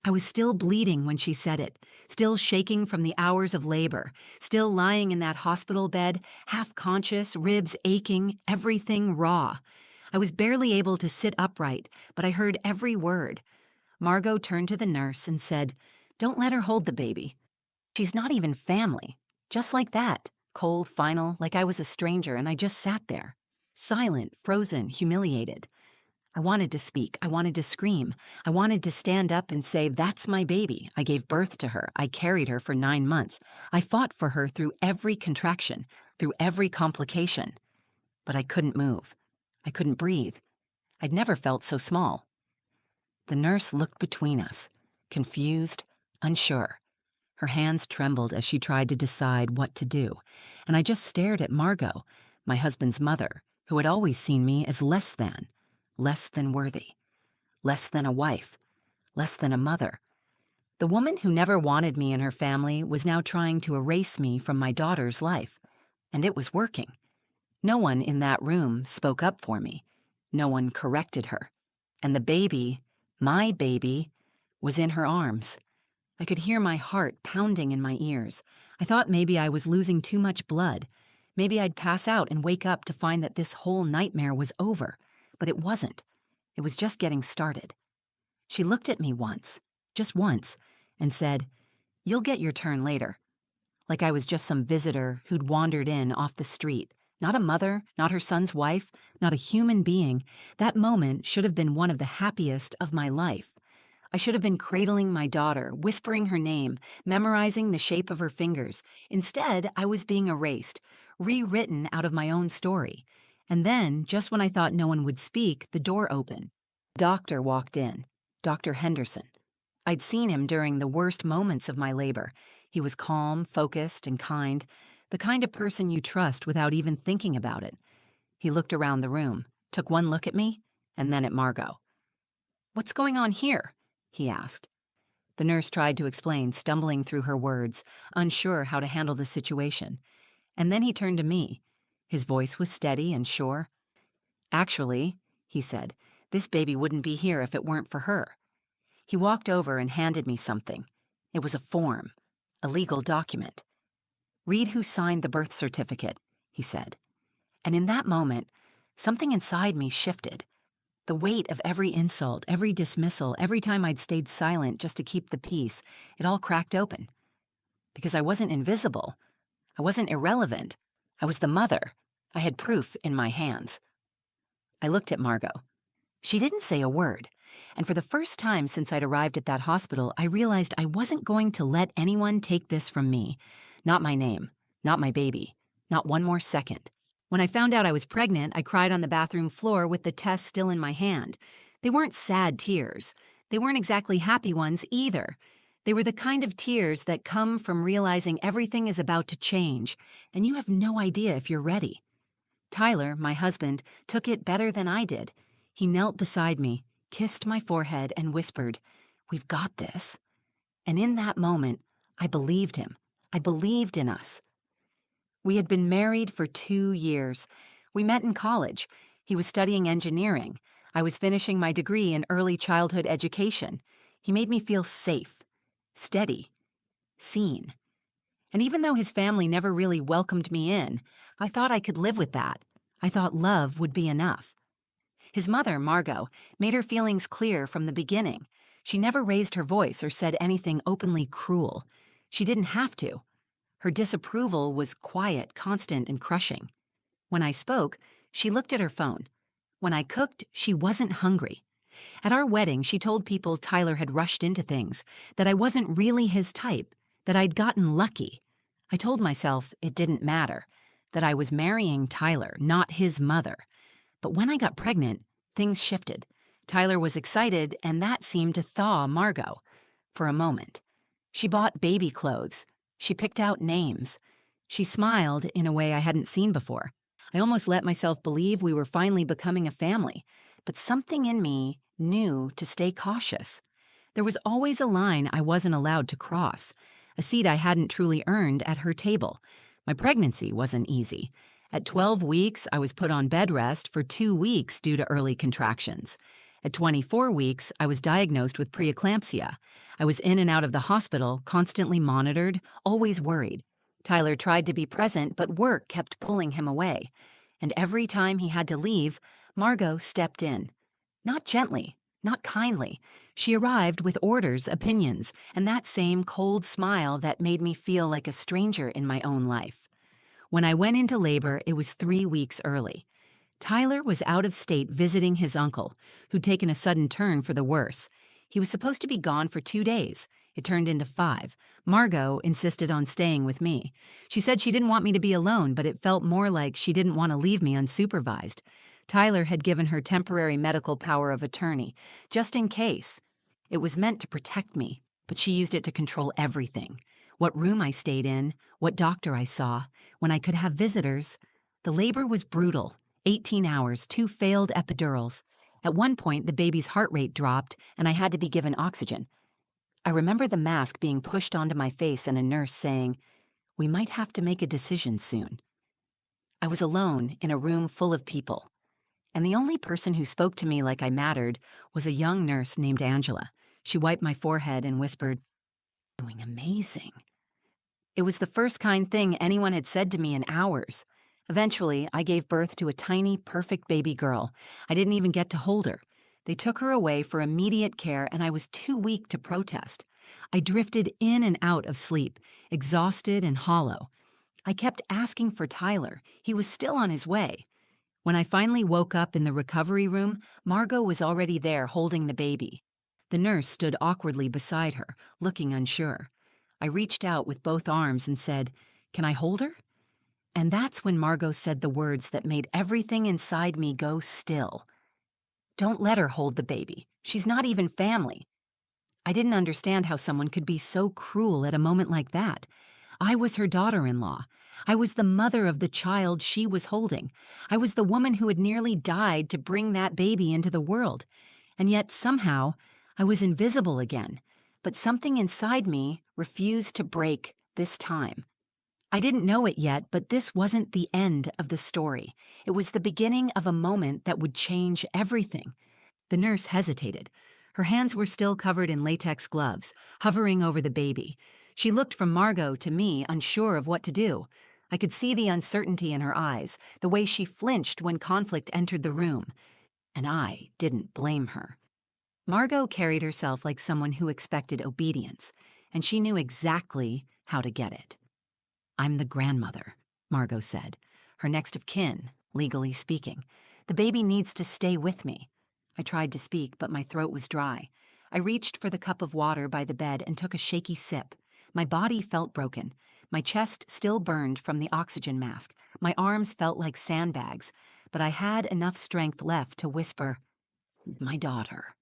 I was still bleeding when she said it, still shaking from the hours of labor, still lying in that hospital bed, half conscious, ribs aching, everything raw. I was barely able to sit upright, but I heard every word. Margot turned to the nurse and said, "Don't let her hold the baby. She's not even family." Just like that, cold, final, like I was a stranger, and I just sat there. Silent, frozen, humiliated. I wanted to speak. I wanted to scream. I wanted to stand up and say, "That's my baby. I gave birth to her. I carried her for 9 months. I fought for her through every contraction, through every complication." But I couldn't move. I couldn't breathe. I'd never felt so small. The nurse looked between us, confused, unsure. Her hands trembled as she tried to decide what to do, and I just stared at Margot, my husband's mother, who had always seen me as less than worthy, less than a wife, less than a mother. The woman who never wanted me in her family was now trying to erase me from my daughter's life, and it was working. No one in that room spoke up for me. No one corrected her. And the baby, my baby, was in her arms. I could hear my heart pounding in my ears. I thought maybe I was losing too much blood. Maybe I'd pass out and wake up to find that this whole nightmare was over. But it wasn't. It was just getting started. She looked at me once, just once, and said, "You'll get your turn later." Like I was just some visitor who'd wandered in off the street. Not a mother, not her son's wife, not a human being. That moment should have been one of the happiest of my life. I should have been cradling my daughter, whispering her name, memorizing the shape of her fingers. Instead, I was being erased, rewritten out of my own story. And then, just when I thought no one would speak, the door opened. The doctor walked in, Dr. Henderson. I'd seen him during the worst moments of my labor. He was calm, focused, and kind, the kind of person you trust without even thinking about it. He looked around the room, took one look at me, and then at Margot. "What's going on here?" he asked. The nurse tried to explain, stumbling through her words, unsure how to handle the situation. And then he turned to me. His voice was steady and sure. "Actually," he said, "this baby wouldn't be here if it weren't for her." He walked over and handed me something. It was a form, a legal document. "Read who signed the birth certificate," he said. And in that moment, something inside me shifted. The weight of every insult, every dismissal, every time I'd stayed silent just to keep the peace, it all cracked open. Because I wasn't invisible. I wasn't irrelevant. I was the mother. I had proof in my hands. I looked at Margot. She didn't say a word. And for the first time since I'd arrived at that hospital, I realized I wasn't going to let anyone take this from me. Not my name. Not my baby. Not one more second. When I found out I was pregnant, I cried on the bathroom floor with the test still in my hand. They weren't sad tears. They weren't exactly happy ones either. They were the kind of tears that come from realizing everything is about to change, and you have no idea if you're ready. Tyler, my husband, took it better than I did. He knelt beside me, kissed my forehead, and whispered, "We've got this." And in that moment, I believed him. I believed in us. We had been married for 2 years. We met in college. He was studying engineering. I was finishing my degree in early childhood education. He made me feel safe, steady, seen. And even though his family never really welcomed me in, I thought I could live with that. I thought love would be enough. His mother, Margot, made her feelings clear from the beginning. She never raised her voice or said anything openly cruel. She didn't have to. Her disapproval was quiet, constant, and crushing. When I spoke, she looked at her phone. When I cooked, she wasn't hungry. At our wedding, she told people Tyler had rushed into things, that I wasn't really his type, that I'd gotten lucky. I told myself it didn't matter, that I was marrying Tyler, not his mother. But when I got pregnant, things shifted. Tyler was excited, and that seemed to thaw Margot. For a moment. She bought baby clothes. She picked out names. She smiled in a way I hadn't seen before. I almost let myself believe we were finally becoming a family, but something in me knew to stay cautious. There was always a line I wasn't allowed to cross, a seat I hadn't truly earned at her table. My pregnancy wasn't easy. At 12 weeks, I was put on bed rest for 2 weeks due to early contractions. At 24 weeks, I was diagnosed with preeclampsia. I was in and out of the hospital, constantly monitored, always worried. Tyler tried to be present, but work kept pulling him away. And every time he had to leave, Margot stepped in. Not gently, not kindly. She arrived with orders, opinions, and that same cold smile that made me feel like a stranger in my own life. When I went into labor, it was 3 weeks early. Tyler was out of state visiting his uncle, who'd taken a sudden turn for the worse. He was supposed to be gone for 2 days. It turned into 5. Margot insisted on staying with me. She said she didn't want me to be alone, but it felt more like she didn't want to leave me unsupervised. Tyler had given her temporary medical power of attorney, just in case. It was meant to protect me, but she used it to control everything. What room I stayed in, what doctor I saw, when I could have visitors. The labor was brutal. 18 hours, 2 failed epidurals. At one point, the baby's heart rate dropped, and I had to be given oxygen. I remember the mask being pushed onto my face and a nurse saying, "We might have to make a decision soon." I was alone in a room full of people, and the only person who spoke to me like I mattered was a young nurse named Angela. She wiped my forehead and whispered, "Doing amazing." It was the first kind thing anyone had said to me in hours. Eventually, I gave birth to a tiny, perfect baby girl. I didn't even get to hold her. They took her away for immediate care, and I was too weak to protest. I drifted in and out of sleep, exhausted and hollow. I kept asking for Tyler. He was still on his way. When I finally woke up in the recovery room, Margot was already there holding the baby. The nurse stood awkwardly beside her, looking unsure. I reached out with both arms and said, "Can I hold her?" And that's when Margot said the words that made everything inside me go still. "Don't let her hold the baby. She's not even family." I didn't understand how someone could be so cruel at a moment like that. I was her daughter-in-law. I was the mother of the child she was holding. I was the woman who had nearly died to bring that baby into the world. And yet, somehow, I was invisible again. But something inside me refused to break this time. I didn't know it yet, but this wasn't the end of the story. It was the beginning of a moment that would change everything. The nurse hesitated. Her hands were still covered in latex gloves, hovering over the baby. She looked from Margot to me, unsure of what to do. I could see the uncertainty in her eyes, the way she flinched when conflict entered the room. And I didn't blame her. Margot carried herself like someone who expected obedience, and she knew exactly how to get it. "I'm the grandmother," Margot said, "her next of kin, legally speaking. The baby needs to stay with me." I tried to speak, but my throat was dry. I reached for the cup of water by the bed and took a shaky sip. My body felt broken. My chest still burned from the oxygen mask. My arms felt like sandbags, but I had enough strength left to whisper, "My daughter."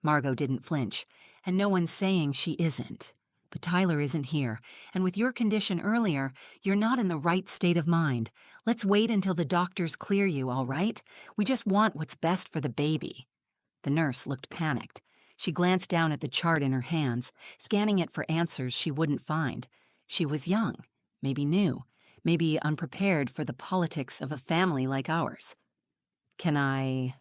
Margot didn't flinch, and no one's saying she isn't. But Tyler isn't here, and with your condition earlier, you're not in the right state of mind. Let's wait until the doctors clear you, all right? We just want what's best for the baby." The nurse looked panicked. She glanced down at the chart in her hands, scanning it for answers she wouldn't find. She was young, maybe new, maybe unprepared for the politics of a family like ours. "Can I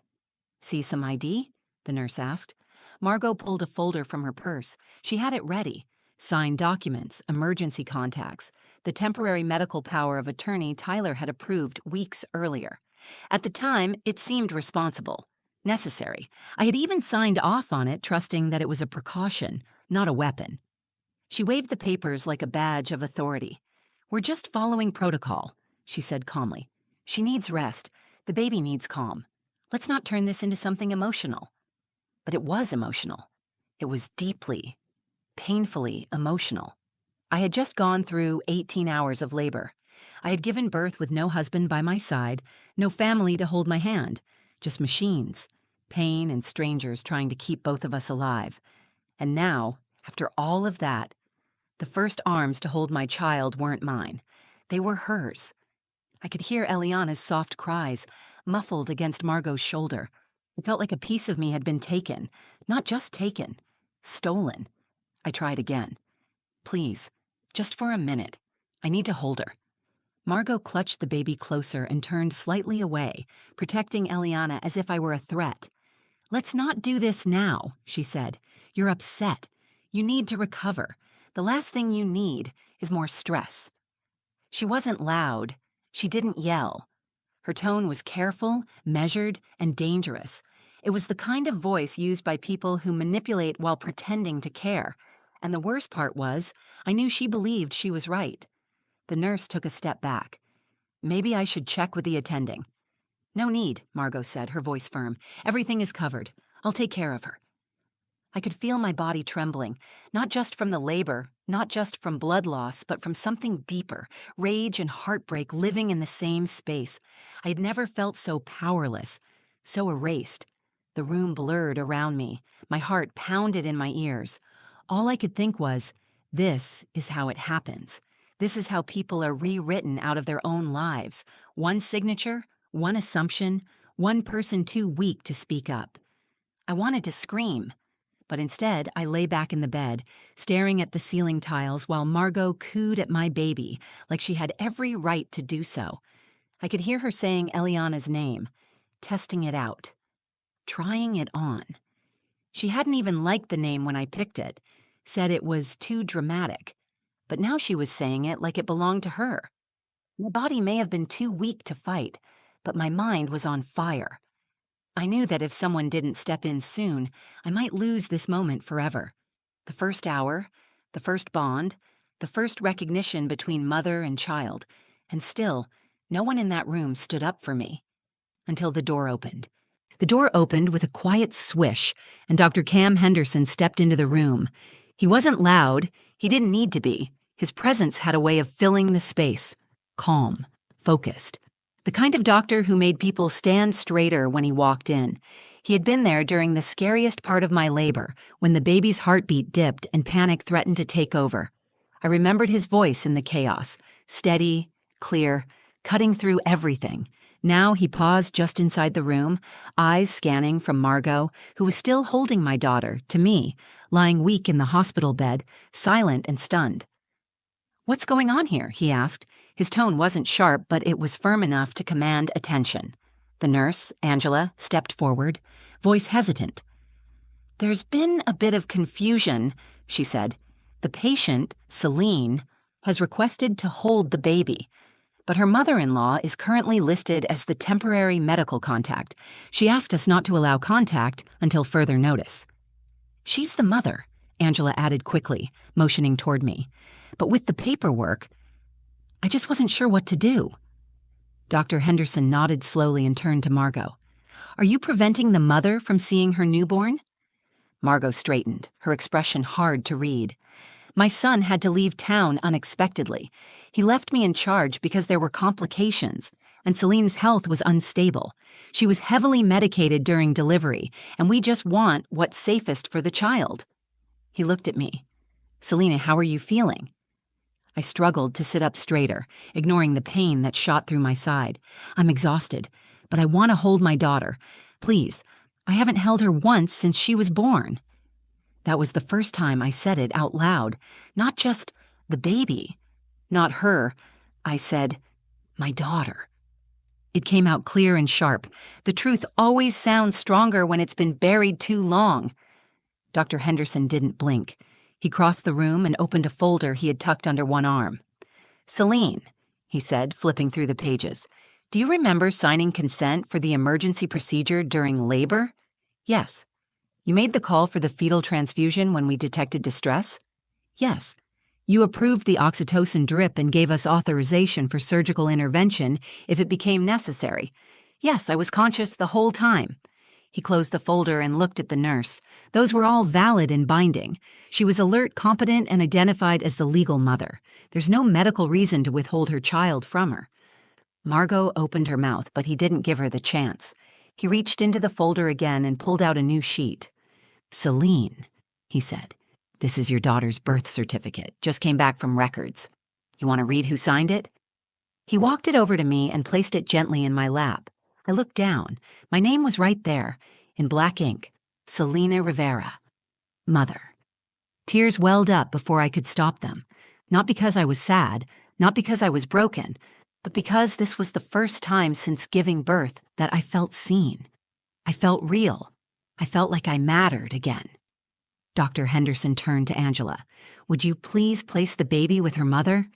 see some ID?" the nurse asked. Margot pulled a folder from her purse. She had it ready. Signed documents, emergency contacts, the temporary medical power of attorney Tyler had approved weeks earlier. At the time, it seemed responsible, necessary. I had even signed off on it, trusting that it was a precaution, not a weapon. She waved the papers like a badge of authority. "We're just following protocol," she said calmly. "She needs rest. The baby needs calm. Let's not turn this into something emotional." But it was emotional. It was deeply, painfully emotional. I had just gone through 18 hours of labor. I had given birth with no husband by my side, no family to hold my hand, just machines, pain and strangers trying to keep both of us alive. And now, after all of that, the first arms to hold my child weren't mine. They were hers. I could hear Eliana's soft cries, muffled against Margot's shoulder. It felt like a piece of me had been taken, not just taken, stolen. I tried again. "Please, just for a minute. I need to hold her." Margot clutched the baby closer and turned slightly away, protecting Eliana as if I were a threat. "Let's not do this now," she said. "You're upset. You need to recover. The last thing you need is more stress." She wasn't loud. She didn't yell. Her tone was careful, measured, and dangerous. It was the kind of voice used by people who manipulate while pretending to care. And the worst part was, I knew she believed she was right. The nurse took a step back. "Maybe I should check with the attending." "No need," Margot said, her voice firm. "Everything is covered. I'll take care of her." I could feel my body trembling, not just from the labor, not just from blood loss, but from something deeper, rage and heartbreak living in the same space. I had never felt so powerless, so erased. The room blurred around me. My heart pounded in my ears. All I could think was, this is how it happens. This is how people are rewritten out of their own lives. One signature, one assumption, one person too weak to speak up. I wanted to scream. But instead, I lay back in the bed, staring at the ceiling tiles while Margot cooed at my baby like she had every right to do so. I could hear her saying Eliana's name, testing it out, trying it on. She hadn't even liked the name when I picked it, said it was too dramatic. But now she was saying it like it belonged to her. My body may have been too weak to fight, but my mind was on fire. I knew that if someone didn't step in soon, I might lose this moment forever. The first hour, the first bond, the first recognition between mother and child, and still, no one in that room stood up for me. Until the door opened. The door opened with a quiet swish, and Dr. Cam Henderson stepped into the room. He wasn't loud. He didn't need to be. His presence had a way of filling the space. Calm, focused. The kind of doctor who made people stand straighter when he walked in. He had been there during the scariest part of my labor, when the baby's heartbeat dipped and panic threatened to take over. I remembered his voice in the chaos, steady, clear, cutting through everything. Now he paused just inside the room, eyes scanning from Margot, who was still holding my daughter, to me, lying weak in the hospital bed, silent and stunned. "What's going on here?" he asked. His tone wasn't sharp, but it was firm enough to command attention. The nurse, Angela, stepped forward, voice hesitant. "There's been a bit of confusion," she said. "The patient, Celine, has requested to hold the baby, but her mother-in-law is currently listed as the temporary medical contact. She asked us not to allow contact until further notice." "She's the mother," Angela added quickly, motioning toward me. "But with the paperwork, I just wasn't sure what to do." Dr. Henderson nodded slowly and turned to Margot. "Are you preventing the mother from seeing her newborn?" Margot straightened, her expression hard to read. "My son had to leave town unexpectedly. He left me in charge because there were complications, and Celine's health was unstable. She was heavily medicated during delivery, and we just want what's safest for the child." He looked at me. "Selena, how are you feeling?" I struggled to sit up straighter, ignoring the pain that shot through my side. "I'm exhausted, but I want to hold my daughter. Please, I haven't held her once since she was born." That was the first time I said it out loud. Not just the baby. Not her. I said, my daughter. It came out clear and sharp. The truth always sounds stronger when it's been buried too long. Dr. Henderson didn't blink. He crossed the room and opened a folder he had tucked under one arm. "Celine," he said, flipping through the pages, "do you remember signing consent for the emergency procedure during labor?" "Yes." "You made the call for the fetal transfusion when we detected distress?" "Yes." "You approved the oxytocin drip and gave us authorization for surgical intervention if it became necessary?" "Yes, I was conscious the whole time." He closed the folder and looked at the nurse. Those were all valid and binding. She was alert, competent, and identified as the legal mother. There's no medical reason to withhold her child from her. Margot opened her mouth, but he didn't give her the chance. He reached into the folder again and pulled out a new sheet. "Celine," he said, "this is your daughter's birth certificate. Just came back from records. You want to read who signed it?" He walked it over to me and placed it gently in my lap. I looked down. My name was right there, in black ink. Selena Rivera. Mother. Tears welled up before I could stop them. Not because I was sad, not because I was broken, but because this was the first time since giving birth that I felt seen. I felt real. I felt like I mattered again. Dr. Henderson turned to Angela. "Would you please place the baby with her mother?"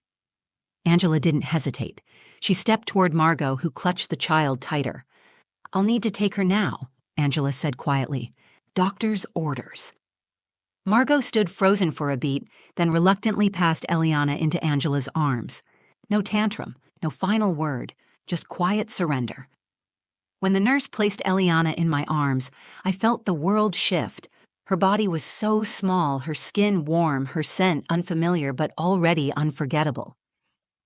Angela didn't hesitate. She stepped toward Margot, who clutched the child tighter. "I'll need to take her now," Angela said quietly. "Doctor's orders." Margot stood frozen for a beat, then reluctantly passed Eliana into Angela's arms. No tantrum, no final word, just quiet surrender. When the nurse placed Eliana in my arms, I felt the world shift. Her body was so small, her skin warm, her scent unfamiliar but already unforgettable.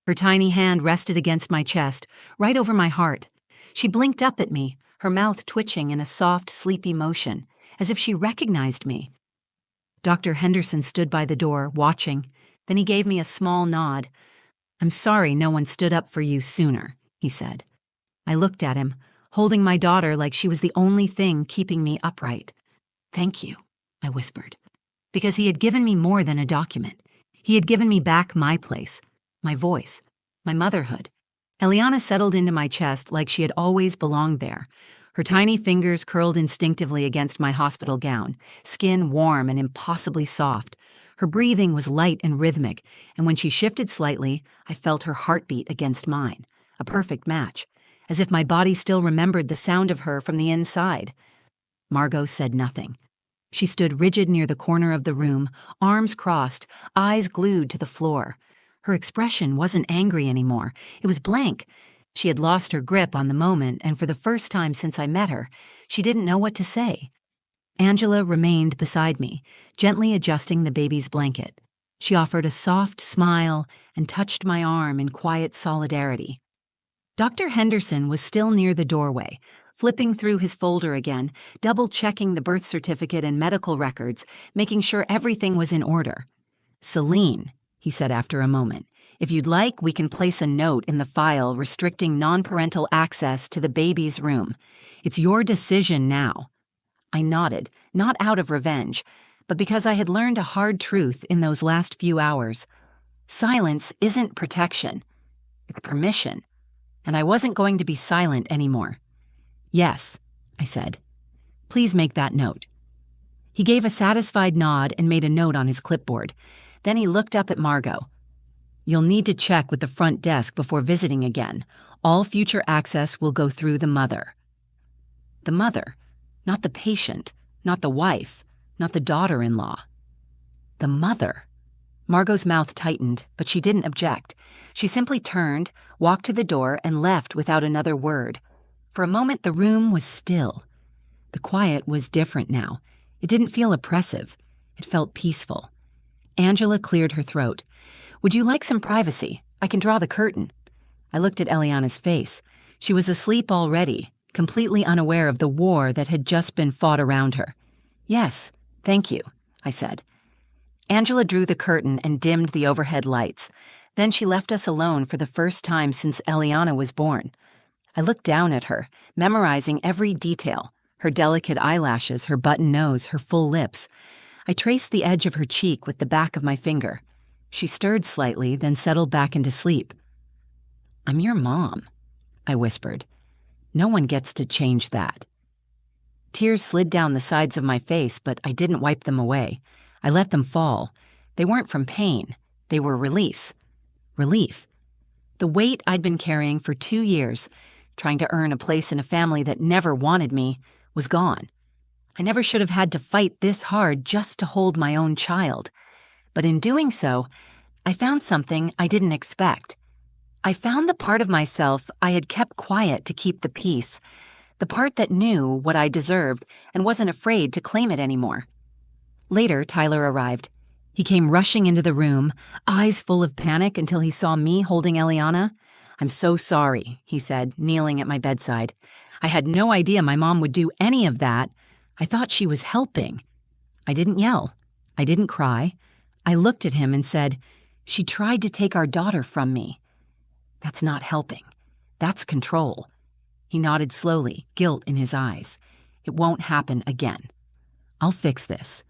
Her tiny hand rested against my chest, right over my heart. She blinked up at me, her mouth twitching in a soft, sleepy motion, as if she recognized me. Dr. Henderson stood by the door, watching. Then he gave me a small nod. "I'm sorry no one stood up for you sooner," he said. I looked at him, holding my daughter like she was the only thing keeping me upright. "Thank you," I whispered, because he had given me more than a document. He had given me back my place, my voice, my motherhood. Eliana settled into my chest like she had always belonged there. Her tiny fingers curled instinctively against my hospital gown, skin warm and impossibly soft. Her breathing was light and rhythmic, and when she shifted slightly, I felt her heartbeat against mine, a perfect match, as if my body still remembered the sound of her from the inside. Margot said nothing. She stood rigid near the corner of the room, arms crossed, eyes glued to the floor. Her expression wasn't angry anymore. It was blank. She had lost her grip on the moment, and for the first time since I met her, she didn't know what to say. Angela remained beside me, gently adjusting the baby's blanket. She offered a soft smile and touched my arm in quiet solidarity. Dr. Henderson was still near the doorway, flipping through his folder again, double-checking the birth certificate and medical records, making sure everything was in order. "Celine," he said after a moment, "if you'd like, we can place a note in the file restricting non-parental access to the baby's room. It's your decision now." I nodded, not out of revenge, but because I had learned a hard truth in those last few hours. Silence isn't protection. It's permission. And I wasn't going to be silent anymore. "Yes," I said. "Please make that note." He gave a satisfied nod and made a note on his clipboard. Then he looked up at Margot. "You'll need to check with the front desk before visiting again. All future access will go through the mother." The mother, not the patient, not the wife, not the daughter-in-law. The mother. Margot's mouth tightened, but she didn't object. She simply turned, walked to the door, and left without another word. For a moment, the room was still. The quiet was different now. It didn't feel oppressive. It felt peaceful. Angela cleared her throat. "Would you like some privacy? I can draw the curtain." I looked at Eliana's face. She was asleep already, completely unaware of the war that had just been fought around her. "Yes, thank you," I said. Angela drew the curtain and dimmed the overhead lights. Then she left us alone for the first time since Eliana was born. I looked down at her, memorizing every detail, her delicate eyelashes, her button nose, her full lips. I traced the edge of her cheek with the back of my finger. She stirred slightly, then settled back into sleep. "I'm your mom," I whispered. "No one gets to change that." Tears slid down the sides of my face, but I didn't wipe them away. I let them fall. They weren't from pain. They were release. Relief. The weight I'd been carrying for 2 years, trying to earn a place in a family that never wanted me, was gone. I never should have had to fight this hard just to hold my own child. But in doing so, I found something I didn't expect. I found the part of myself I had kept quiet to keep the peace, the part that knew what I deserved and wasn't afraid to claim it anymore. Later, Tyler arrived. He came rushing into the room, eyes full of panic until he saw me holding Eliana. "I'm so sorry," he said, kneeling at my bedside. "I had no idea my mom would do any of that. I thought she was helping." I didn't yell. I didn't cry. I looked at him and said, "She tried to take our daughter from me." "That's not helping. That's control." He nodded slowly, guilt in his eyes. "It won't happen again. I'll fix this."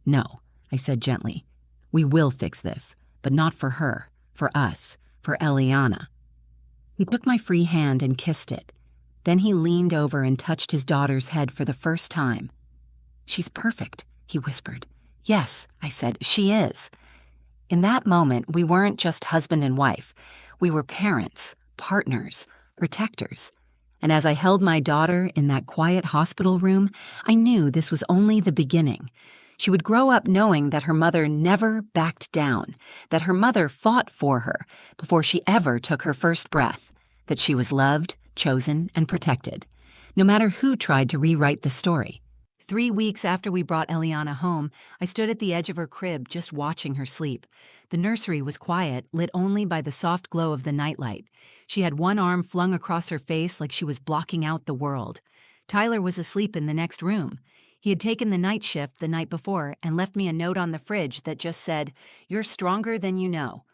"No," I said gently. "We will fix this, but not for her, for us, for Eliana." He took my free hand and kissed it. Then he leaned over and touched his daughter's head for the first time. "She's perfect," he whispered. "Yes," I said, "she is." In that moment, we weren't just husband and wife. We were parents, partners, protectors. And as I held my daughter in that quiet hospital room, I knew this was only the beginning. She would grow up knowing that her mother never backed down, that her mother fought for her before she ever took her first breath, that she was loved, chosen, and protected, no matter who tried to rewrite the story. 3 weeks after we brought Eliana home, I stood at the edge of her crib just watching her sleep. The nursery was quiet, lit only by the soft glow of the nightlight. She had one arm flung across her face like she was blocking out the world. Tyler was asleep in the next room. He had taken the night shift the night before and left me a note on the fridge that just said, "You're stronger than you know."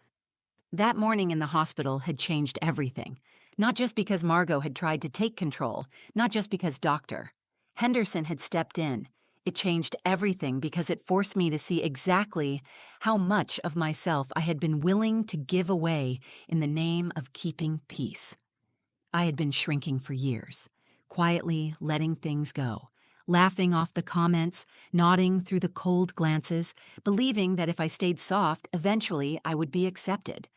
That morning in the hospital had changed everything. Not just because Margot had tried to take control, not just because Dr. Henderson had stepped in. It changed everything because it forced me to see exactly how much of myself I had been willing to give away in the name of keeping peace. I had been shrinking for years, quietly letting things go, laughing off the comments, nodding through the cold glances, believing that if I stayed soft, eventually I would be accepted.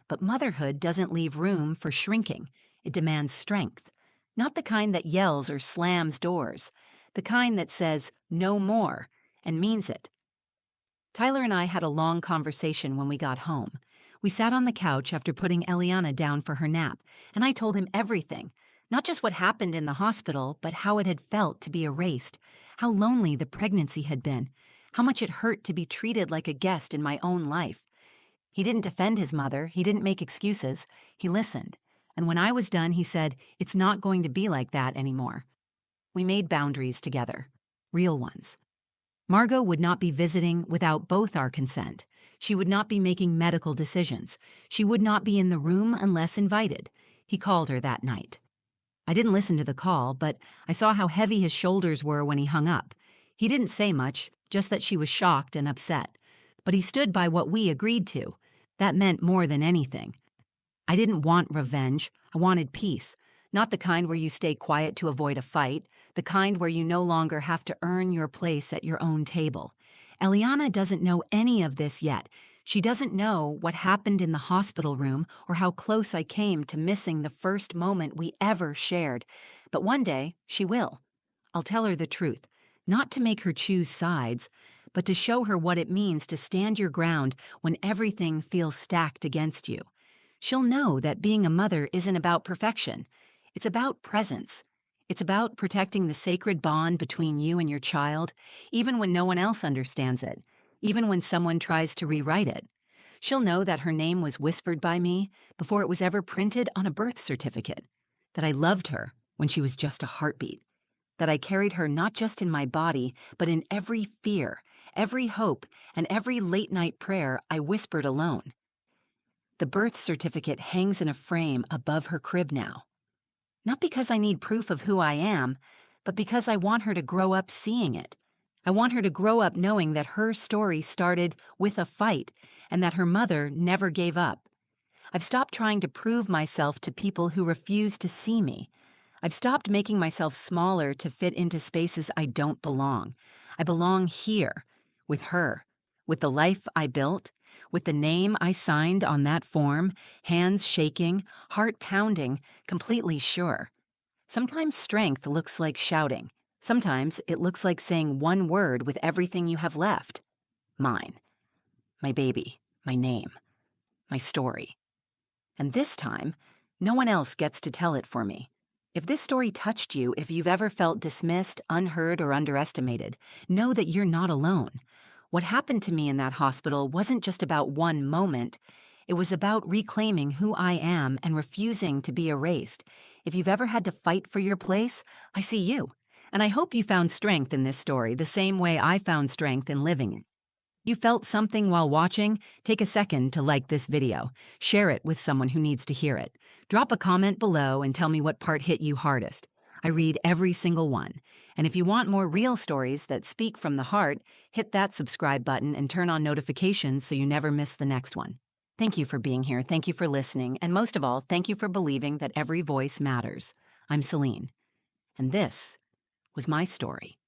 But motherhood doesn't leave room for shrinking. It demands strength. Not the kind that yells or slams doors. The kind that says, "No more," and means it. Tyler and I had a long conversation when we got home. We sat on the couch after putting Eliana down for her nap, and I told him everything. Not just what happened in the hospital, but how it had felt to be erased, how lonely the pregnancy had been, how much it hurt to be treated like a guest in my own life. He didn't defend his mother, he didn't make excuses, he listened. And when I was done, he said, "It's not going to be like that anymore." We made boundaries together, real ones. Margot would not be visiting without both our consent. She would not be making medical decisions. She would not be in the room unless invited. He called her that night. I didn't listen to the call, but I saw how heavy his shoulders were when he hung up. He didn't say much, just that she was shocked and upset. But he stood by what we agreed to. That meant more than anything. I didn't want revenge. I wanted peace. Not the kind where you stay quiet to avoid a fight, the kind where you no longer have to earn your place at your own table. Eliana doesn't know any of this yet. She doesn't know what happened in the hospital room or how close I came to missing the first moment we ever shared. But one day, she will. I'll tell her the truth, not to make her choose sides, but to show her what it means to stand your ground when everything feels stacked against you. She'll know that being a mother isn't about perfection. It's about presence. It's about protecting the sacred bond between you and your child, even when no one else understands it, even when someone tries to rewrite it. She'll know that her name was whispered by me before it was ever printed on a birth certificate, that I loved her when she was just a heartbeat, that I carried her not just in my body, but in every fear, every hope, and every late-night prayer I whispered alone. The birth certificate hangs in a frame above her crib now. Not because I need proof of who I am, but because I want her to grow up seeing it. I want her to grow up knowing that her story started with a fight and that her mother never gave up. I've stopped trying to prove myself to people who refuse to see me. I've stopped making myself smaller to fit into spaces I don't belong. I belong here, with her, with the life I built, with the name I signed on that form, hands shaking, heart pounding, completely sure. Sometimes strength looks like shouting. Sometimes it looks like saying one word with everything you have left. Mine. My baby. My name. My story. And this time, no one else gets to tell it for me. If this story touched you, if you've ever felt dismissed, unheard, or underestimated, know that you're not alone. What happened to me in that hospital wasn't just about one moment. It was about reclaiming who I am and refusing to be erased. If you've ever had to fight for your place, I see you. And I hope you found strength in this story the same way I found strength in living it. You felt something while watching? Take a second to like this video. Share it with someone who needs to hear it. Drop a comment below and tell me what part hit you hardest. I read every single one. And if you want more real stories that speak from the heart, hit that subscribe button and turn on notifications so you never miss the next one. Thank you for being here, thank you for listening, and most of all, thank you for believing that every voice matters. I'm Celine, and this was my story.